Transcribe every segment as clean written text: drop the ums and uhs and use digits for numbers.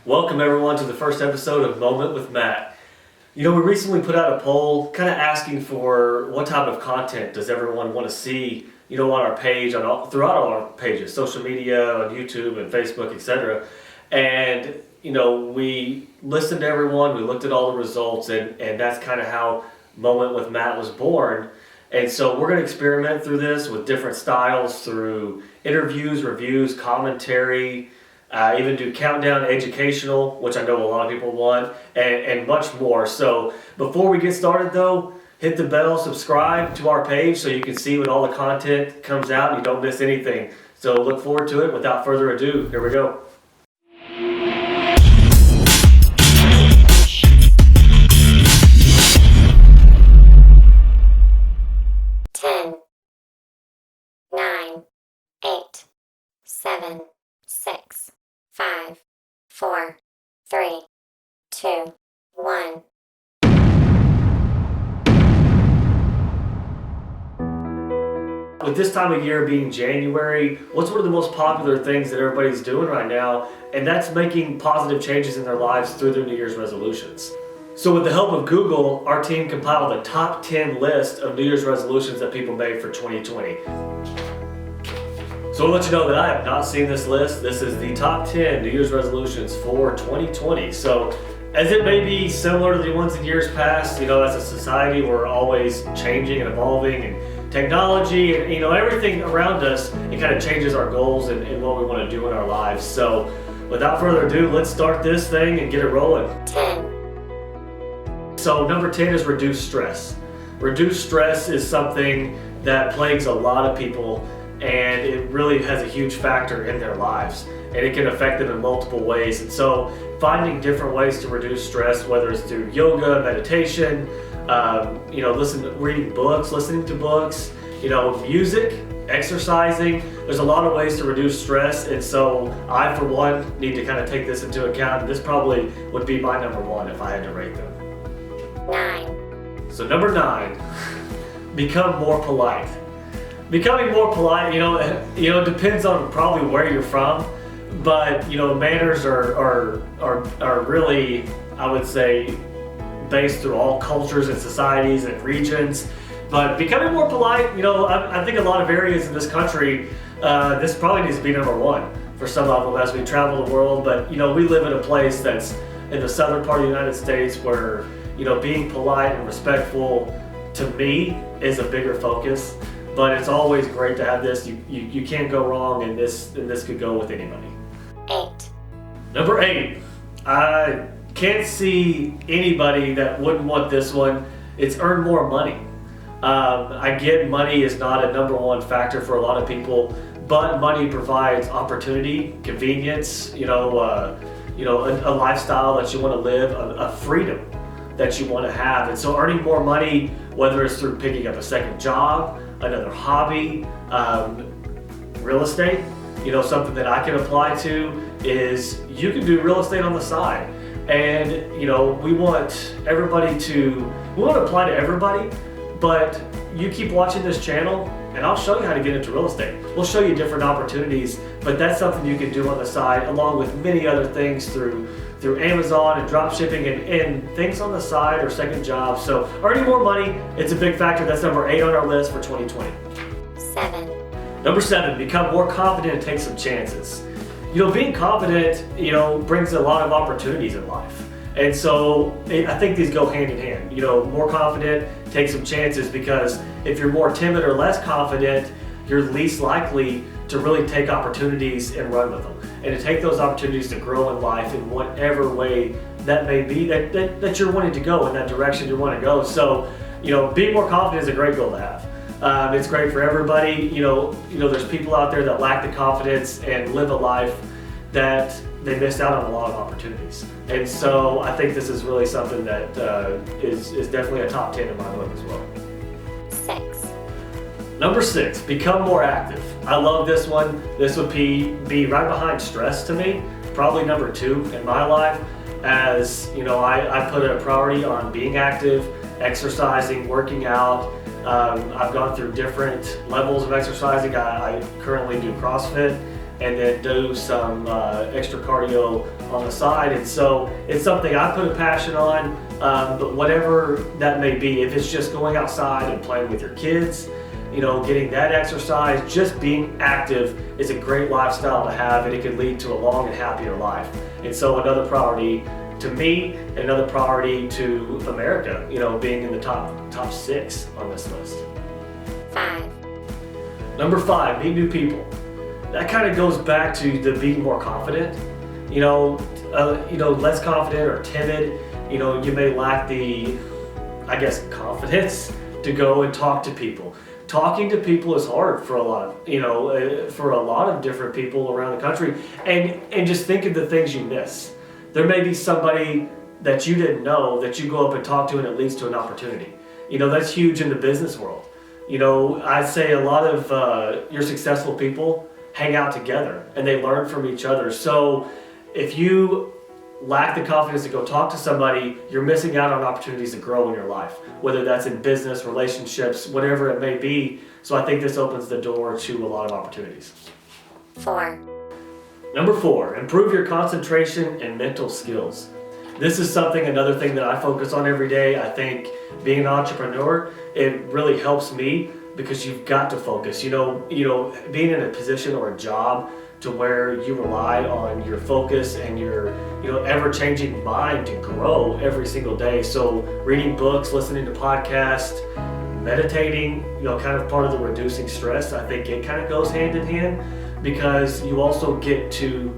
Welcome everyone to the first episode of Moment with Matt. We recently put out a poll kind of asking for what type of content does everyone want to see, on our page, throughout all our pages, social media, on YouTube and Facebook, etc. And, we listened to everyone, we looked at all the results, and that's kind of how Moment with Matt was born. And so we're going to experiment through this with different styles through interviews, reviews, commentary, even do countdown educational, which I know a lot of people want, and much more. So before we get started though, hit the bell, subscribe to our page so you can see when all the content comes out and you don't miss anything. So look forward to it. Without further ado, here we go. Seven, 6, 5, 4, 3, 2, 1. With this time of year being January, what's one of the most popular things that everybody's doing right now? And that's making positive changes in their lives through their New Year's resolutions. So with the help of Google, our team compiled a top 10 list of New Year's resolutions that people made for 2020. So I'll let you know that I have not seen this list. This is the top 10 New Year's resolutions for 2020. So as it may be similar to the ones in years past, as a society we're always changing and evolving, and technology and everything around us, it kind of changes our goals and what we want to do in our lives. So without further ado, let's start this thing and get it rolling. 10. So number 10 is reduce stress. Reduce stress is something that plagues a lot of people, and it really has a huge factor in their lives, and it can affect them in multiple ways. And so finding different ways to reduce stress, whether it's through yoga, meditation, reading books, listening to books, music, exercising, there's a lot of ways to reduce stress. And so I, for one, need to kind of take this into account. And this probably would be my number one if I had to rate them. 9. So number 9, become more polite. Becoming more polite, depends on probably where you're from, but manners are really, I would say, based through all cultures and societies and regions. But becoming more polite, I think a lot of areas in this country, this probably needs to be number one for some of them as we travel the world. But we live in a place that's in the southern part of the United States where being polite and respectful to me is a bigger focus. But it's always great to have this. You can't go wrong, and this could go with anybody. 8. Number 8, I can't see anybody that wouldn't want this one. It's earn more money. I get money is not a number one factor for a lot of people, but money provides opportunity, convenience, a lifestyle that you want to live, a freedom that you want to have. And so earning more money, whether it's through picking up a second job, another hobby, real estate, something that I can apply to is you can do real estate on the side. And, we want to apply to everybody, but you keep watching this channel and I'll show you how to get into real estate. We'll show you different opportunities, but that's something you can do on the side along with many other things through Amazon and drop shipping and things on the side or second jobs. So earning more money, it's a big factor. That's number 8 on our list for 2020. 7. Number 7, become more confident and take some chances. Being confident, brings a lot of opportunities in life. And so I think these go hand in hand. More confident, take some chances, because if you're more timid or less confident, you're least likely to really take opportunities and run with them, and to take those opportunities to grow in life in whatever way that may be that you're wanting to go in that direction you want to go. So, being more confident is a great goal to have. It's great for everybody. There's people out there that lack the confidence and live a life that they missed out on a lot of opportunities. And so I think this is really something that is definitely a top 10 in my book as well. 6. Number 6, become more active. I love this one. This would be right behind stress to me, probably number 2 in my life, as I put a priority on being active, exercising, working out. I've gone through different levels of exercising. I currently do CrossFit and then do some extra cardio on the side. And so it's something I put a passion on, but whatever that may be, if it's just going outside and playing with your kids, getting that exercise, just being active is a great lifestyle to have, and it can lead to a long and happier life. And so another priority to me, and another priority to America, being in the top 6 on this list. 5. Number 5, meet new people. That kind of goes back to the being more confident. Less confident or timid. You may lack the, confidence to go and talk to people. Talking to people is hard for a lot of different people around the country. And just think of the things you miss. There may be somebody that you didn't know that you go up and talk to, and it leads to an opportunity. That's huge in the business world. I'd say a lot of your successful people hang out together and they learn from each other. So if you lack the confidence to go talk to somebody, you're missing out on opportunities to grow in your life, whether that's in business, relationships, whatever it may be. So I think this opens the door to a lot of opportunities. 4. Number 4, improve your concentration and mental skills. This is another thing that I focus on every day. I think being an entrepreneur, it really helps me because you've got to focus. Being in a position or a job to where you rely on your focus and your ever-changing mind to grow every single day. So reading books, listening to podcasts, meditating, kind of part of the reducing stress. I think it kind of goes hand in hand because you also get to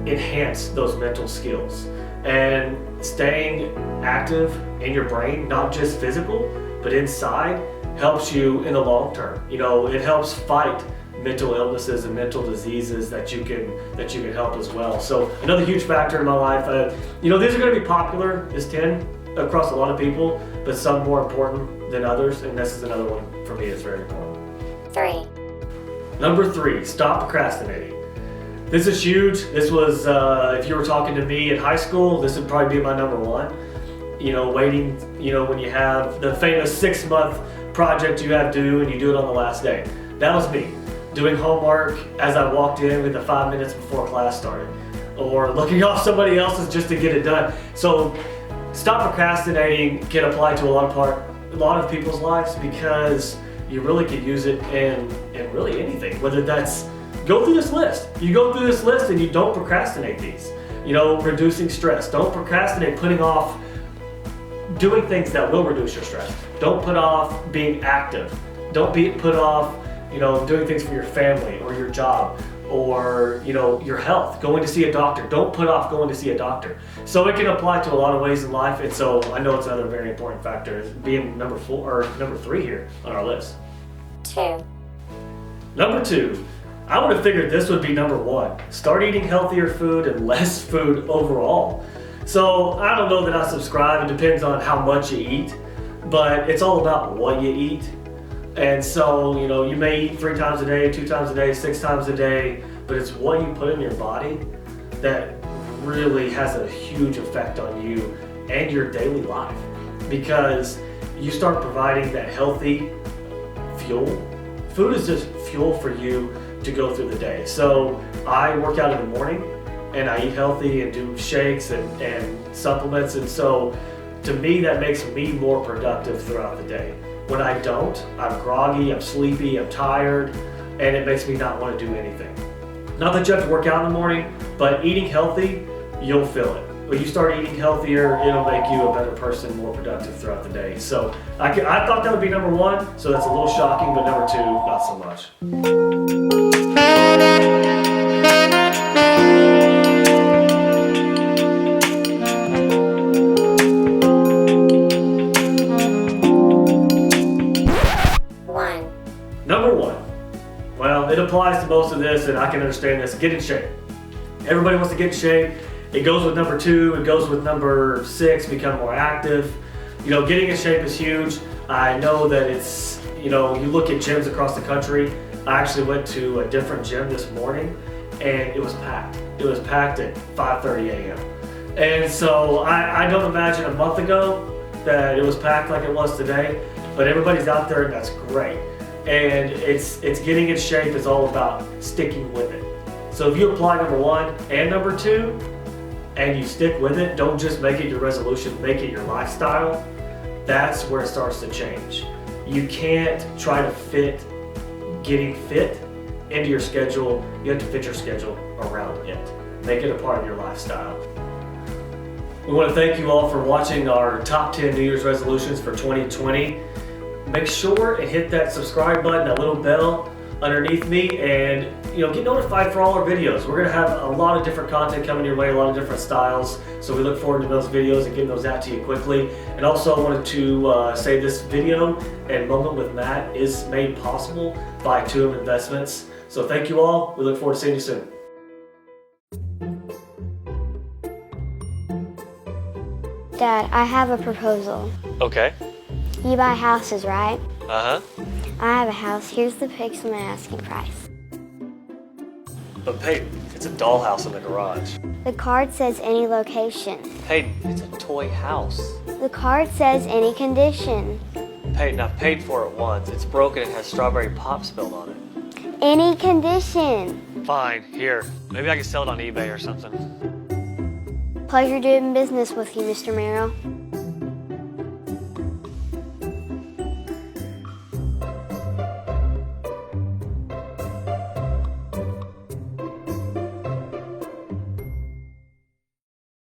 enhance those mental skills. And staying active in your brain, not just physical, but inside, helps you in the long term. It helps fight mental illnesses and mental diseases that you can help as well. So another huge factor in my life. These are going to be popular, this 10, across a lot of people, but some more important than others. And this is another one for me that's very important. 3. Number 3, stop procrastinating. This is huge. This was, if you were talking to me in high school, this would probably be my number 1. Waiting, when you have the famous 6-month project you have due and you do it on the last day. That was me. Doing homework as I walked in with the 5 minutes before class started, or looking off somebody else's just to get it done. So stop procrastinating can apply to a lot of people's lives because you really could use it in really anything, whether that's go through this list. You go through this list and you don't procrastinate these. Reducing stress. Don't procrastinate putting off doing things that will reduce your stress. Don't put off being active. Don't put off doing things for your family or your job or your health, going to see a doctor. Don't put off going to see a doctor. So it can apply to a lot of ways in life, and so I know it's another very important factor, being number 3 here on our list. 2. Number 2, I would have figured this would be number 1. Start eating healthier food and less food overall. So I don't know that I subscribe. It depends on how much you eat, but it's all about what you eat. And so, you may eat 3 times a day, 2 times a day, 6 times a day, but it's what you put in your body that really has a huge effect on you and your daily life, because you start providing that healthy fuel. Food is just fuel for you to go through the day. So I work out in the morning and I eat healthy and do shakes and supplements, and so to me that makes me more productive throughout the day. When I don't, I'm groggy, I'm sleepy, I'm tired, and it makes me not want to do anything. Not that you have to work out in the morning, but eating healthy, you'll feel it. When you start eating healthier, it'll make you a better person, more productive throughout the day. So I thought that would be number 1, so that's a little shocking, but number 2, not so much. Number 1, well, it applies to most of this, and I can understand this. Get in shape. Everybody wants to get in shape. It goes with number 2. It goes with number 6. Become more active. Getting in shape is huge. I know that it's, you look at gyms across the country. I actually went to a different gym this morning, and it was packed. It was packed at 5:30 a.m. And so I don't imagine a month ago that it was packed like it was today. But everybody's out there, and that's great. And it's getting in shape. It's all about sticking with it. So if you apply number 1 and number 2, and you stick with it, don't just make it your resolution, make it your lifestyle, that's where it starts to change. You can't try to fit getting fit into your schedule. You have to fit your schedule around it. Make it a part of your lifestyle. We want to thank you all for watching our top 10 New Year's resolutions for 2020. Make sure and hit that subscribe button, that little bell underneath me, and get notified for all our videos. We're gonna have a lot of different content coming your way, a lot of different styles. So we look forward to those videos and getting those out to you quickly. And also I wanted to say this video and Moment with Matt is made possible by 2M Investments. So thank you all. We look forward to seeing you soon. Dad, I have a proposal. Okay. You buy houses, right? Uh-huh. I have a house. Here's the pics and the asking price. But Peyton, it's a dollhouse in the garage. The card says any location. Peyton, it's a toy house. The card says any condition. Peyton, I've paid for it once. It's broken and has strawberry pop spilled on it. Any condition. Fine, here. Maybe I can sell it on eBay or something. Pleasure doing business with you, Mr. Merrill.